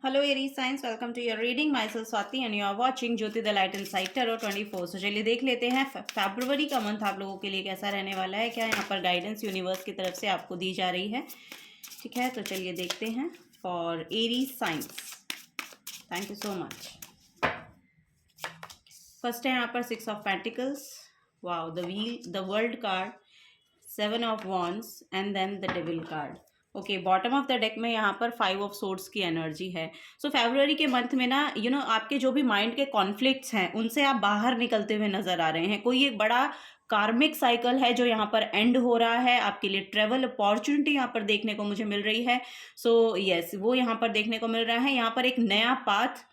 Hello Aries Signs, welcome to your reading. Myself Swati and you are watching Jyoti the light inside tarot 24। तो चलिए देख लेते हैं फरवरी का मंथ आप लोगों के लिए कैसा रहने वाला है, क्या यहाँ पर गाइडेंस यूनिवर्स की तरफ से आपको दी जा रही है। ठीक है, तो चलिए देखते हैं फॉर एरीज साइंस। Thank you so much. First है यहाँ पर 6 of pentacles, wow, the wheel, the world card, 7 of wands and then the devil card. Okay, bottom of the deck में यहाँ पर 5 ऑफ सोर्ड्स की एनर्जी है। सो फरवरी के मंथ में ना आपके जो भी माइंड के कॉन्फ्लिक्ट्स हैं उनसे आप बाहर निकलते हुए नजर आ रहे हैं। कोई एक बड़ा कार्मिक साइकिल है जो यहाँ पर एंड हो रहा है। आपके लिए ट्रेवल अपॉर्चुनिटी यहाँ पर देखने को मुझे मिल रही है। सो यस, वो यहाँ पर देखने को मिल रहा है। यहाँ पर एक नया पाथ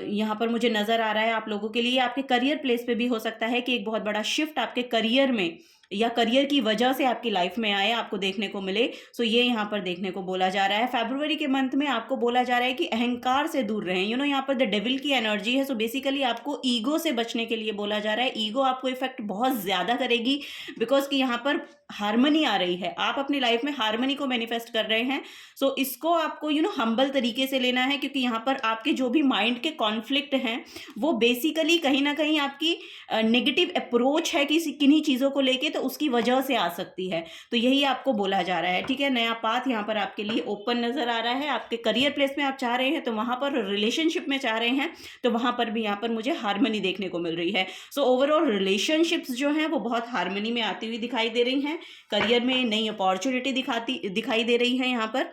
यहाँ पर मुझे नजर आ रहा है आप लोगों के लिए। आपके करियर प्लेस पे भी हो सकता है कि एक बहुत बड़ा शिफ्ट आपके करियर में या करियर की वजह से आपकी लाइफ में आए, आपको देखने को मिले। सो ये यहाँ पर देखने को बोला जा रहा है। फरवरी के मंथ में आपको बोला जा रहा है कि अहंकार से दूर रहें। यहाँ पर द डेविल की एनर्जी है। सो बेसिकली आपको ईगो से बचने के लिए बोला जा रहा है। ईगो आपको इफेक्ट बहुत ज्यादा करेगी बिकॉज कि यहाँ पर हार्मनी आ रही है। आप अपनी लाइफ में हार्मनी को मैनिफेस्ट कर रहे हैं। सो इसको आपको हम्बल तरीके से लेना है, क्योंकि यहाँ पर आपके जो भी माइंड के कॉन्फ्लिक्ट हैं वो बेसिकली कहीं ना कहीं आपकी नेगेटिव अप्रोच है किसी किन्हीं चीज़ों को लेके, तो उसकी वजह से आ सकती है। तो यही आपको बोला जा रहा है। ठीक है, नया पाथ यहाँ पर आपके लिए ओपन नजर आ रहा है। आपके करियर प्लेस में आप चाह रहे हैं तो वहां पर, रिलेशनशिप में चाह रहे हैं तो वहां पर भी यहाँ पर मुझे हार्मनी देखने को मिल रही है। सो ओवरऑल रिलेशनशिप्स जो हैं वो बहुत हार्मनी में आती हुई दिखाई दे रही हैं। करियर में नई अपॉर्चुनिटी दिखाई दे रही है। यहाँ पर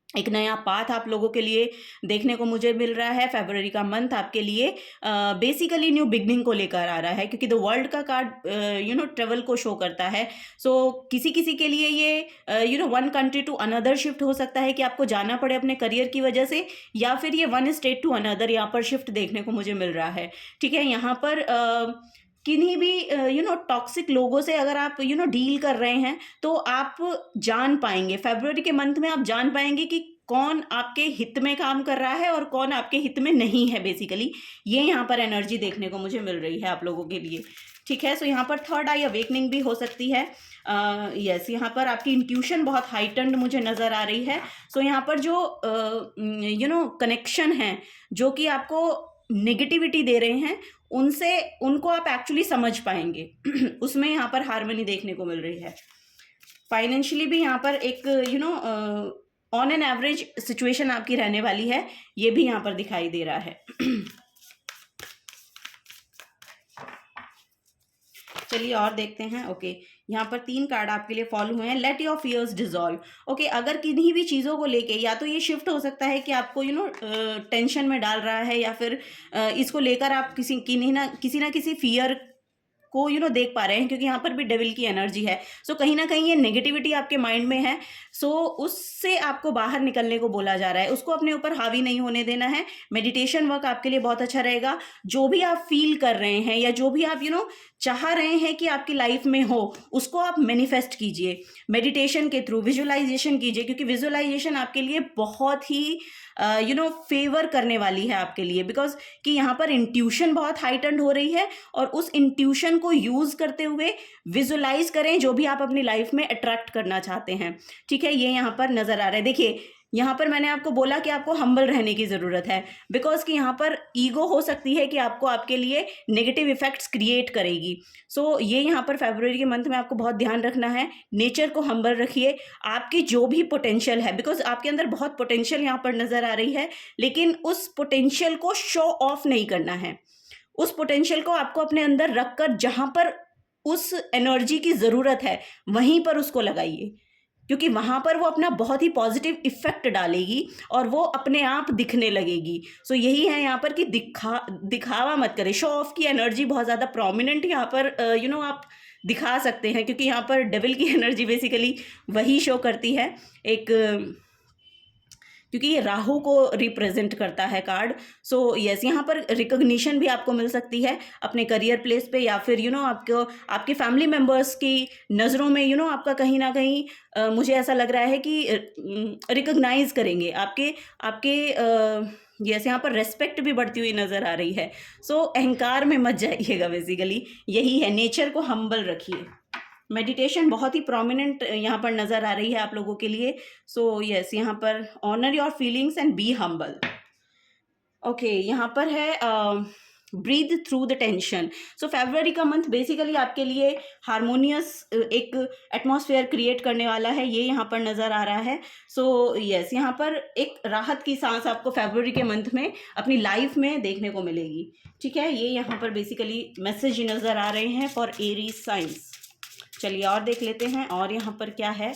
एक नया पाथ आप लोगों के लिए देखने को मुझे मिल रहा है। फरवरी का मंथ आपके लिए बेसिकली न्यू बिगनिंग को लेकर आ रहा है, क्योंकि द वर्ल्ड का कार्ड ट्रेवल को शो करता है। सो किसी किसी के लिए ये one country to another shift हो सकता है कि आपको जाना पड़े अपने करियर की वजह से, या फिर ये वन स्टेट टू अनदर यहाँ पर शिफ्ट देखने को मुझे मिल रहा है। ठीक है, यहाँ पर किन्हीं भी टॉक्सिक लोगों से अगर आप डील कर रहे हैं तो आप जान पाएंगे फरवरी के मंथ में। आप जान पाएंगे कि कौन आपके हित में काम कर रहा है और कौन आपके हित में नहीं है। बेसिकली ये यहाँ पर एनर्जी देखने को मुझे मिल रही है आप लोगों के लिए। ठीक है, सो यहाँ पर थर्ड आई अवेकनिंग भी हो सकती है। यस, यहाँ पर आपकी इंट्यूशन बहुत हाइटन्ड मुझे नज़र आ रही है। सो यहाँ पर जो कनेक्शन है जो कि आपको नेगेटिविटी दे रहे हैं उनको आप एक्चुअली समझ पाएंगे उसमें यहाँ पर हार्मनी देखने को मिल रही है। फाइनेंशियली भी यहाँ पर एक ऑन एन एवरेज सिचुएशन आपकी रहने वाली है, ये भी यहाँ पर दिखाई दे रहा है। चलिए और देखते हैं। ओके, यहाँ पर 3 कार्ड आपके लिए फॉल हुए हैं। Let your fears dissolve. Okay, अगर किन्हीं भी चीज़ों को लेके या तो ये शिफ्ट हो सकता है कि आपको टेंशन में डाल रहा है, या फिर इसको लेकर आप किसी ना किसी फियर को देख पा रहे हैं, क्योंकि यहाँ पर भी डेविल की एनर्जी है। सो कहीं ना कहीं ये नेगेटिविटी आपके माइंड में है। सो उससे आपको बाहर निकलने को बोला जा रहा है, उसको अपने ऊपर हावी नहीं होने देना है। मेडिटेशन वर्क आपके लिए बहुत अच्छा रहेगा। जो भी आप फील कर रहे हैं या जो भी आप चाह रहे हैं कि आपकी लाइफ में हो, उसको आप मैनिफेस्ट कीजिए मेडिटेशन के थ्रू, विजुअलाइजेशन कीजिए, क्योंकि विजुअलाइजेशन आपके लिए बहुत ही फेवर करने वाली है आपके लिए। बिकॉज कि यहाँ पर इंट्यूशन बहुत हाइटन्ड हो रही है, और उस इंट्यूशन को यूज करते हुए विजुअलाइज करें जो भी आप अपनी लाइफ में अट्रैक्ट करना चाहते हैं। ठीक है, ये यहाँ पर नजर आ रहा है। देखिए, यहाँ पर मैंने आपको बोला कि आपको हम्बल रहने की ज़रूरत है, बिकॉज कि यहाँ पर ईगो हो सकती है कि आपके लिए नेगेटिव इफेक्ट्स क्रिएट करेगी। सो ये यहाँ पर फरवरी के मंथ में आपको बहुत ध्यान रखना है। नेचर को हम्बल रखिए। आपकी जो भी पोटेंशियल है, बिकॉज आपके अंदर बहुत पोटेंशियल यहाँ पर नज़र आ रही है, लेकिन उस पोटेंशियल को शो ऑफ नहीं करना है। उस पोटेंशियल को आपको अपने अंदर रखकर जहाँ पर उस एनर्जी की ज़रूरत है वहीं पर उसको लगाइए, क्योंकि वहां पर वो अपना बहुत ही पॉजिटिव इफेक्ट डालेगी और वो अपने आप दिखने लगेगी। सो यही है यहाँ पर कि दिखावा मत करें। शो ऑफ की एनर्जी बहुत ज़्यादा प्रोमिनेंट यहाँ पर आप दिखा सकते हैं, क्योंकि यहाँ पर डेविल की एनर्जी बेसिकली वही शो करती है एक, क्योंकि ये राहु को रिप्रेजेंट करता है कार्ड। सो यस, यहाँ पर रिकॉग्निशन भी आपको मिल सकती है अपने करियर प्लेस पे, या फिर आपको आपके फैमिली मेम्बर्स की नज़रों में आपका कहीं ना कहीं मुझे ऐसा लग रहा है कि रिकॉग्नाइज करेंगे आपके यस, यहाँ पर रेस्पेक्ट भी बढ़ती हुई नज़र आ रही है। सो अहंकार में मत जाइएगा। बेसिकली यही है, नेचर को हम्बल रखिए। मेडिटेशन बहुत ही प्रोमिनेंट यहाँ पर नज़र आ रही है आप लोगों के लिए। सो यस, यहाँ पर honour your feelings and be humble. Okay, यहाँ पर है breathe through the tension. So फरवरी का मंथ बेसिकली आपके लिए हारमोनियस एक एटमॉस्फेयर क्रिएट करने वाला है, ये यहाँ पर नज़र आ रहा है। सो यस, यहाँ पर एक राहत की सांस आपको फरवरी के मंथ में अपनी लाइफ में देखने को मिलेगी। ठीक है, ये यहाँ पर बेसिकली मैसेज नज़र आ रहे हैं फॉर एरीज साइंस। चलिए और देख लेते हैं और यहाँ पर क्या है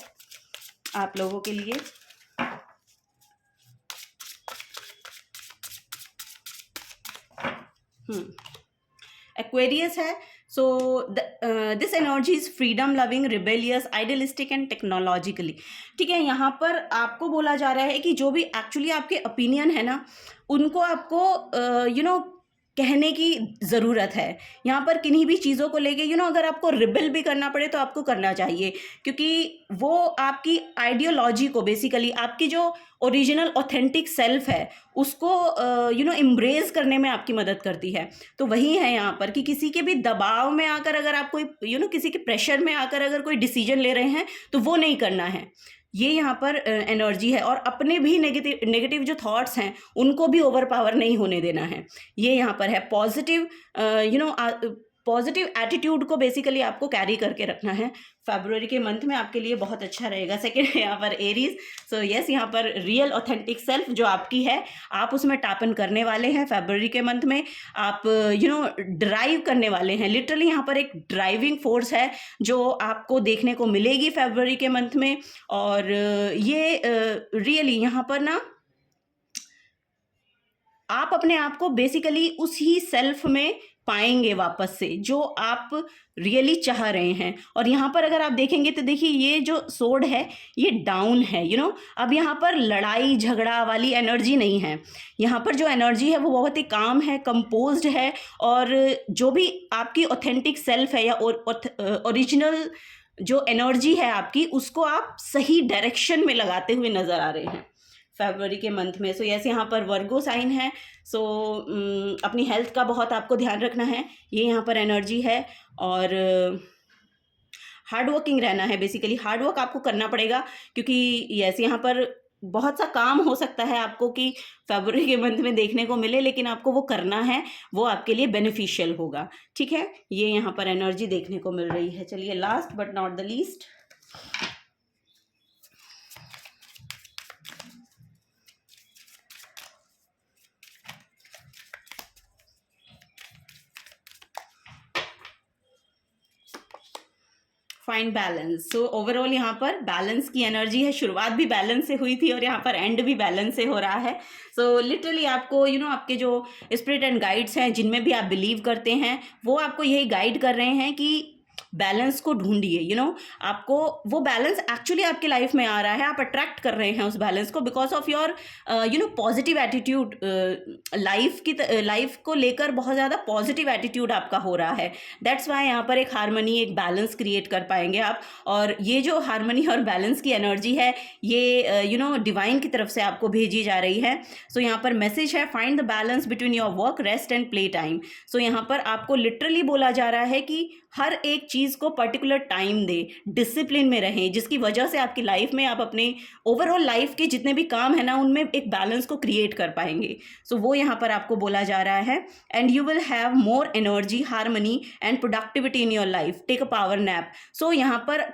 आप लोगों के लिए। एक्वेरियस है। So this energy is freedom loving, rebellious, idealistic and technologically. ठीक है, यहाँ पर आपको बोला जा रहा है कि जो भी एक्चुअली आपके ओपिनियन है ना, उनको आपको कहने की ज़रूरत है। यहाँ पर किन्हीं भी चीज़ों को लेके अगर आपको रिबेल भी करना पड़े तो आपको करना चाहिए, क्योंकि वो आपकी आइडियोलॉजी को बेसिकली आपकी जो ओरिजिनल ऑथेंटिक सेल्फ है उसको इम्ब्रेस करने में आपकी मदद करती है। तो वही है यहाँ पर कि किसी के भी दबाव में आकर अगर आप कोई किसी के प्रेशर में आकर अगर कोई डिसीजन ले रहे हैं तो वो नहीं करना है, ये यहाँ पर एनर्जी है। और अपने भी नेगेटिव जो थॉट्स हैं उनको भी ओवर पावर नहीं होने देना है, ये यहाँ पर है। पॉजिटिव पॉजिटिव एटीट्यूड को बेसिकली आपको कैरी करके रखना है। फरवरी के मंथ में आपके लिए बहुत अच्छा रहेगा। सेकेंड यहाँ पर एरीज। सो यस, यहाँ पर रियल ऑथेंटिक सेल्फ जो आपकी है आप उसमें टापन करने वाले हैं। फरवरी के मंथ में आप ड्राइव करने वाले हैं। लिटरली यहाँ पर एक ड्राइविंग फोर्स है जो आपको देखने को मिलेगी फरवरी के मंथ में। और ये रियली यहाँ पर ना आप अपने आप को बेसिकली उसी सेल्फ में पाएंगे वापस से जो आप रियली चाह रहे हैं। और यहाँ पर अगर आप देखेंगे तो देखिए ये जो सोड है ये डाउन है। अब यहाँ पर लड़ाई झगड़ा वाली एनर्जी नहीं है। यहाँ पर जो एनर्जी है वो बहुत ही काम है, कंपोज्ड है। और जो भी आपकी ऑथेंटिक सेल्फ है या ओरिजिनल जो एनर्जी है आपकी, उसको आप सही डायरेक्शन में लगाते हुए नज़र आ रहे हैं फरवरी के मंथ में। सो यस, यहाँ पर वर्गो साइन है। सो अपनी हेल्थ का बहुत आपको ध्यान रखना है, ये यहाँ पर एनर्जी है। और हार्ड वर्किंग रहना है, बेसिकली हार्ड वर्क आपको करना पड़ेगा, क्योंकि यस यहाँ पर बहुत सा काम हो सकता है आपको कि फरवरी के मंथ में देखने को मिले, लेकिन आपको वो करना है, वो आपके लिए बेनिफिशियल होगा। ठीक है, ये यहाँ पर एनर्जी देखने को मिल रही है। चलिए last but not the least, find balance. So overall यहाँ पर बैलेंस की एनर्जी है। शुरुआत भी बैलेंस से हुई थी और यहाँ पर एंड भी बैलेंस से हो रहा है। सो लिटरली आपको आपके जो स्पिरिट एंड गाइड्स हैं जिनमें भी आप बिलीव करते हैं वो आपको यही गाइड कर रहे हैं कि बैलेंस को ढूंढिए। आपको वो बैलेंस एक्चुअली आपके लाइफ में आ रहा है, आप अट्रैक्ट कर रहे हैं उस बैलेंस को because of your positive attitude. Life को लेकर बहुत ज़्यादा पॉजिटिव एटीट्यूड आपका हो रहा है। दैट्स वाई यहाँ पर एक हारमनी, एक बैलेंस क्रिएट कर पाएंगे आप। और ये जो हारमनी और बैलेंस की एनर्जी है ये डिवाइन की तरफ से आपको भेजी जा रही है। सो यहाँ पर मैसेज है, find the balance between your work, rest and play time. So यहाँ पर आपको लिटरली बोला जा रहा है कि हर एक चीज़ को पर्टिकुलर टाइम दे, डिसिप्लिन में रहें, जिसकी वजह से आपकी लाइफ में आप अपने ओवरऑल लाइफ के जितने भी काम है ना उनमें एक बैलेंस को क्रिएट कर पाएंगे। सो वो यहाँ पर आपको बोला जा रहा है। And you will have more energy, harmony and productivity in your life. Take a power nap. So यहाँ पर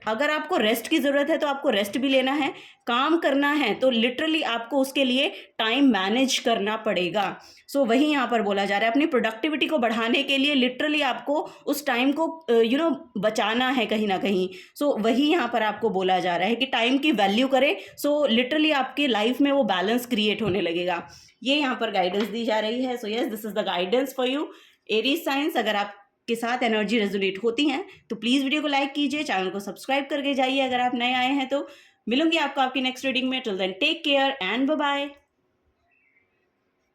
अगर आपको रेस्ट की ज़रूरत है तो आपको रेस्ट भी लेना है, काम करना है तो लिटरली आपको उसके लिए टाइम मैनेज करना पड़ेगा। सो वही यहाँ पर बोला जा रहा है, अपनी प्रोडक्टिविटी को बढ़ाने के लिए लिटरली आपको उस टाइम को बचाना है कहीं ना कहीं। सो वही यहाँ पर आपको बोला जा रहा है कि टाइम की वैल्यू करें। सो लिटरली आपकी लाइफ में वो बैलेंस क्रिएट होने लगेगा, ये यहाँ पर गाइडेंस दी जा रही है। So yes, this is the guidance for you Aries science. अगर आप के साथ एनर्जी रेजोनेट होती हैं तो प्लीज़ वीडियो को लाइक कीजिए, चैनल को सब्सक्राइब करके जाइए अगर आप नए आए हैं तो। मिलूंगी आपको आपकी नेक्स्ट रीडिंग में। Till then take care and bye bye.